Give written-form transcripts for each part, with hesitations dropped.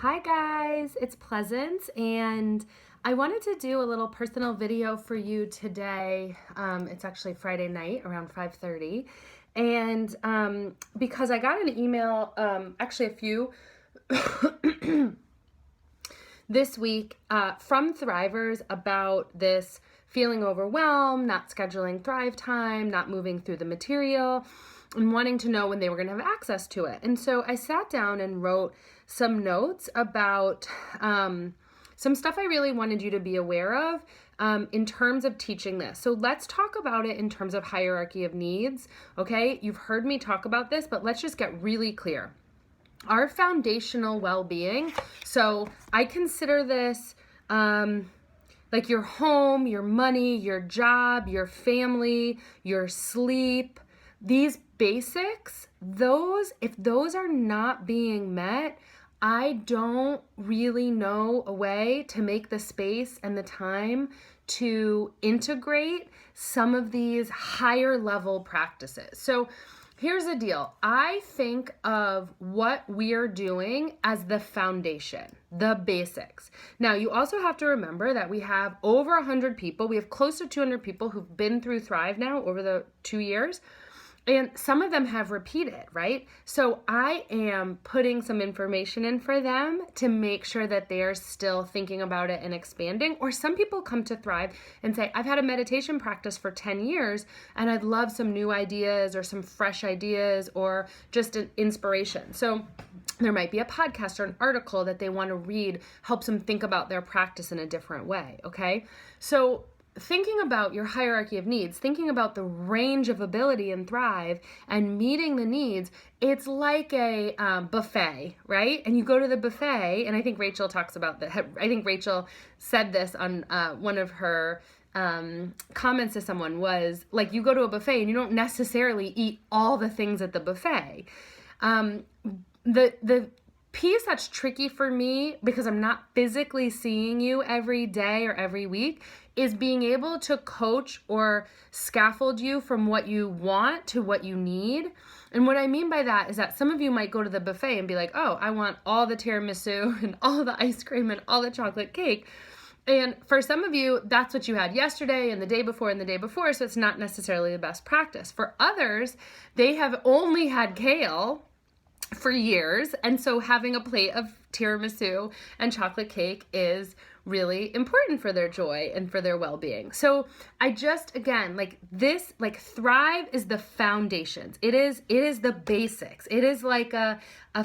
Hi guys, it's Pleasance, and I wanted to do a little personal video for you today. It's actually Friday night around 5:30, and because I got an email, actually a few this week from Thrivers about this feeling overwhelmed, not scheduling Thrive time, not moving through the material, and wanting to know when they were going to have access to it. And so I sat down and wrote some notes about some stuff I really wanted you to be aware of in terms of teaching this. So let's talk about it in terms of hierarchy of needs. Okay, you've heard me talk about this, but let's just get really clear. Our foundational well-being, so I consider this like your home, your money, your job, your family, your sleep, these basics, if those are not being met, I don't really know a way to make the space and the time to integrate some of these higher level practices. So here's the deal. I think of what we're doing as the foundation, the basics. Now, you also have to remember that we have over 100 people. We have close to 200 people who've been through Thrive now over the 2 years. And some of them have repeated, right? So I am putting some information in for them to make sure that they're still thinking about it and expanding. Or some people come to Thrive and say, I've had a meditation practice for 10 years and I'd love some new ideas or some fresh ideas or just an inspiration. So there might be a podcast or an article that they want to read, helps them think about their practice in a different way, okay? So thinking about your hierarchy of needs, thinking about the range of ability in Thrive and meeting the needs, it's like a buffet, right? And you go to the buffet, and I think Rachel talks about that. I think Rachel said this on one of her comments to someone was like, you go to a buffet and you don't necessarily eat all the things at the buffet. The piece that's tricky for me, because I'm not physically seeing you every day or every week, is being able to coach or scaffold you from what you want to what you need. And what I mean by that is that some of you might go to the buffet and be like, oh, I want all the tiramisu and all the ice cream and all the chocolate cake. And for some of you, that's what you had yesterday and the day before and the day before, so it's not necessarily the best practice. For others, they have only had kale for years, and so having a plate of tiramisu and chocolate cake is really important for their joy and for their well-being. So I just, again, like this, like Thrive is the foundations. It is the basics. It is like a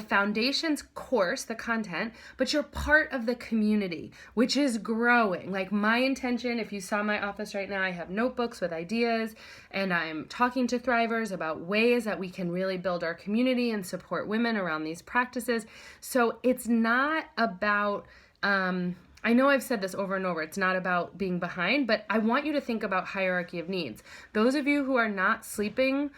foundations course, the content, but you're part of the community, which is growing. Like my intention, if you saw my office right now, I have notebooks with ideas, and I'm talking to Thrivers about ways that we can really build our community and support women around these practices. So it's not about, I know I've said this over and over, it's not about being behind, but I want you to think about hierarchy of needs. Those of you who are not sleeping,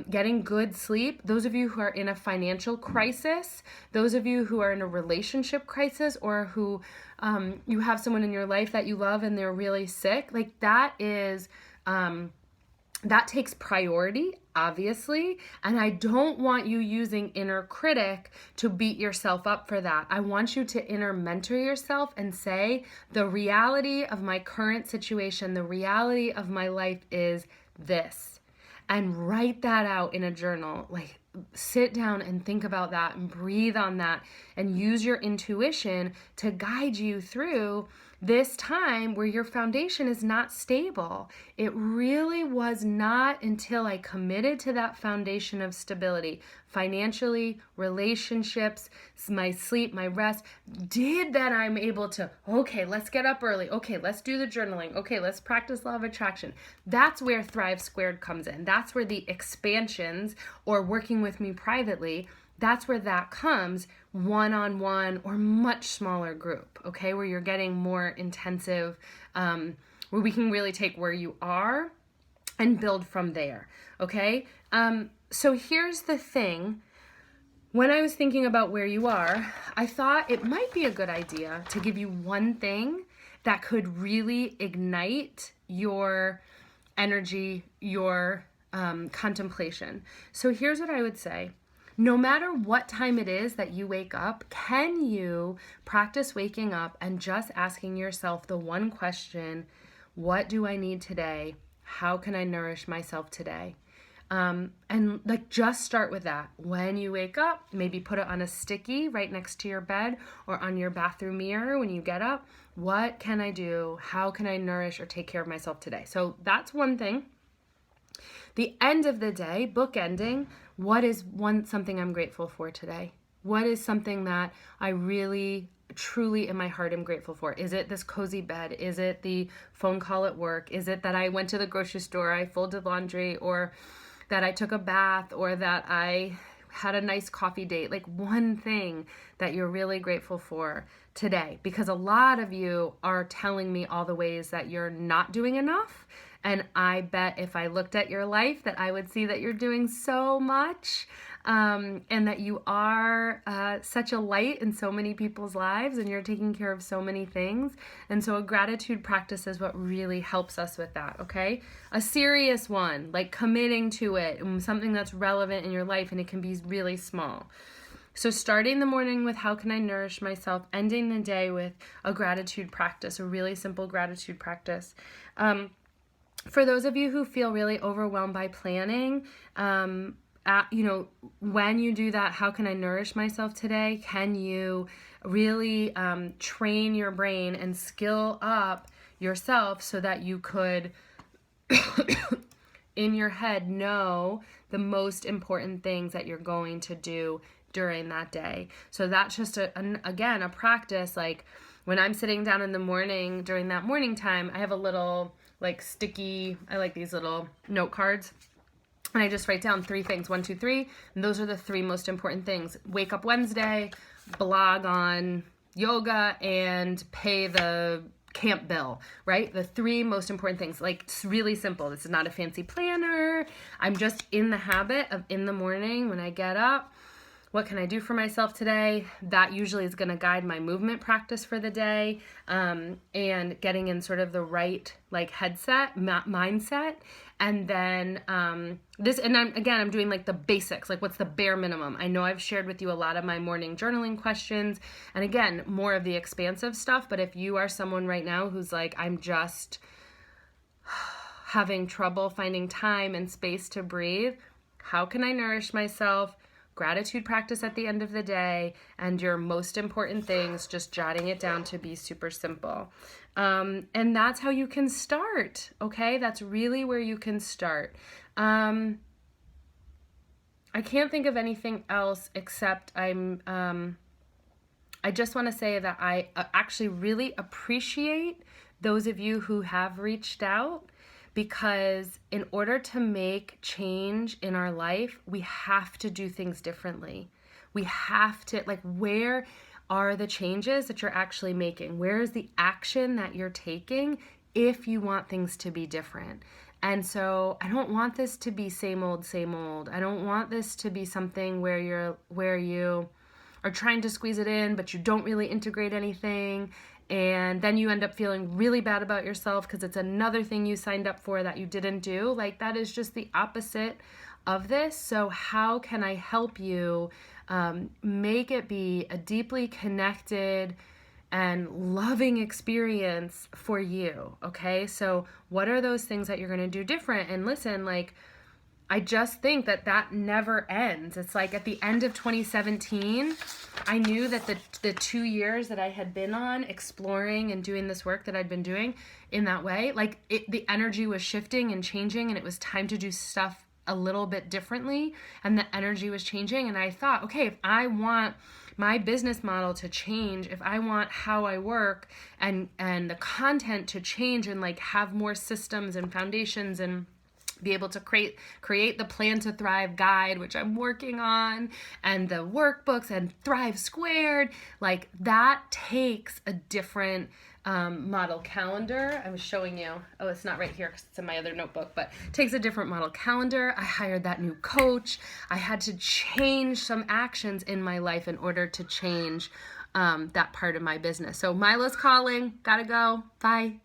getting good sleep, those of you who are in a financial crisis, those of you who are in a relationship crisis, or who you have someone in your life that you love and they're really sick, like that is... that takes priority, obviously, and I don't want you using inner critic to beat yourself up for that. I want you to inner mentor yourself and say, the reality of my current situation, the reality of my life is this. And write that out in a journal. Like, sit down and think about that and breathe on that and use your intuition to guide you through this time where your foundation is not stable. It really was not until I committed to that foundation of stability, financially, relationships, my sleep, my rest, that I'm able to, okay, let's get up early. Okay, let's do the journaling. Okay, let's practice law of attraction. That's where Thrive Squared comes in. That's where the expansions or working with me privately, that's where that comes, one-on-one or much smaller group, okay, where you're getting more intensive, where we can really take where you are and build from there, okay? So here's the thing. When I was thinking about where you are, I thought it might be a good idea to give you one thing that could really ignite your energy, your contemplation. So here's what I would say. no matter what time it is that you wake up, can you practice waking up and just asking yourself the one question, what do I need today? How can I nourish myself today? And like just start with that. When you wake up, maybe put it on a sticky right next to your bed or on your bathroom mirror when you get up. What can I do? How can I nourish or take care of myself today? So that's one thing. The end of the day, bookending, what is something I'm grateful for today? What is something that I really, truly in my heart am grateful for? Is it this cozy bed? Is it the phone call at work? Is it that I went to the grocery store, I folded laundry, or that I took a bath, or that I had a nice coffee date? Like one thing that you're really grateful for today, because a lot of you are telling me all the ways that you're not doing enough. And I bet if I looked at your life that I would see that you're doing so much, and that you are such a light in so many people's lives, and you're taking care of so many things. And so a gratitude practice is what really helps us with that, okay? A serious one, like committing to it, something that's relevant in your life, and it can be really small. So starting the morning with how can I nourish myself, ending the day with a gratitude practice, a really simple gratitude practice. For those of you who feel really overwhelmed by planning, when you do that, how can I nourish myself today? Can you really train your brain and skill up yourself so that you could, in your head, know the most important things that you're going to do during that day? So that's just, again, a practice. Like when I'm sitting down in the morning during that morning time, I have a little like sticky, I like these little note cards. And I just write down 3 things, 1, 2, 3. And those are the 3 most important things. Wake up Wednesday, blog on yoga, and pay the camp bill, right? The 3 most important things. Like, it's really simple. This is not a fancy planner. I'm just in the habit of in the morning when I get up, what can I do for myself today? That usually is going to guide my movement practice for the day, and getting in sort of the right like mindset. And then I'm doing like the basics, like what's the bare minimum. I know I've shared with you a lot of my morning journaling questions, and again, more of the expansive stuff. But if you are someone right now who's like, I'm just having trouble finding time and space to breathe, how can I nourish myself? Gratitude practice at the end of the day, and your most important things, just jotting it down to be super simple. And that's how you can start, okay? That's really where you can start. I can't think of anything else except I just want to say that I actually really appreciate those of you who have reached out, because in order to make change in our life, we have to do things differently. We have to, like, where are the changes that you're actually making? Where is the action that you're taking if you want things to be different? And so I don't want this to be same old, same old. I don't want this to be something where you are trying to squeeze it in, but you don't really integrate anything. And then you end up feeling really bad about yourself because it's another thing you signed up for that you didn't do. Like, that is just the opposite of this. So how can I help you make it be a deeply connected and loving experience for you? Okay, so what are those things that you're going to do different? And listen, like, I just think that never ends. It's like at the end of 2017, I knew that the 2 years that I had been on exploring and doing this work that I'd been doing in that way, like the energy was shifting and changing, and it was time to do stuff a little bit differently, and the energy was changing. And I thought, okay, if I want my business model to change, if I want how I work and the content to change and like have more systems and foundations and be able to create the Plan to Thrive guide, which I'm working on, and the workbooks and Thrive Squared, like that takes a different model calendar. I was showing you, oh, it's not right here because it's in my other notebook, but it takes a different model calendar. I hired that new coach. I had to change some actions in my life in order to change that part of my business. So Mila's calling, gotta go, bye.